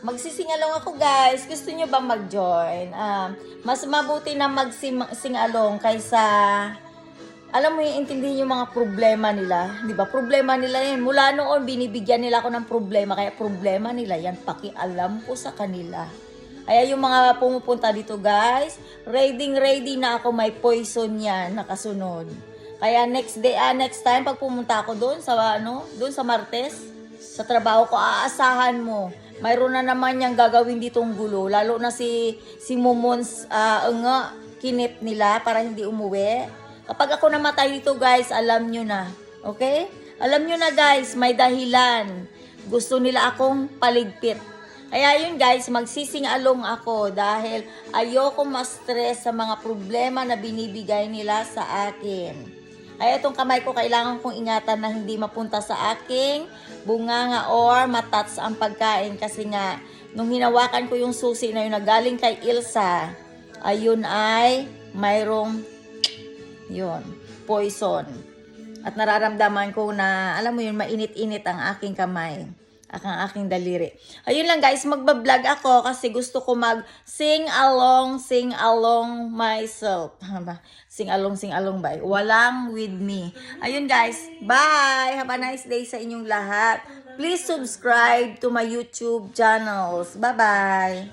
Magsisingalong ako guys. Gusto nyo bang mag-join? Mas mabuti na magsingalong kaysa, alam mo yung intindihin yung mga problema nila. Di ba? Problema nila yan. Mula noon, binibigyan nila ako ng problema. Kaya problema nila yan, pakialam ko sa kanila. Kaya yung mga pumupunta dito guys, ready na ako, may poison yan, nakasunod. Kaya next time, pag pumunta ako doon sa Martes, sa trabaho ko, aasahan mo. Mayroon na naman niyang gagawin ditong gulo. Lalo na si Mumons, kinip nila para hindi umuwi. Kapag ako namatay dito guys, alam nyo na. Okay? Alam nyo na guys, may dahilan. Gusto nila akong paligpit. Kaya yun guys, magsisingalong ako dahil ayoko ma-stress sa mga problema na binibigay nila sa akin. Kaya itong kamay ko kailangan kong ingatan na hindi mapunta sa aking bunganga or matats ang pagkain. Kasi nga, nung hinawakan ko yung susi na yun na galing kay Ilsa, ayun ay mayroong poison. At nararamdaman ko na, alam mo yun, mainit-init ang aking kamay. Ang aking daliri. Ayun lang guys, magbablog ako kasi gusto ko sing along myself. Sing along ba? Walang with me. Ayun guys, bye! Have a nice day sa inyong lahat. Please subscribe to my YouTube channels. Bye-bye!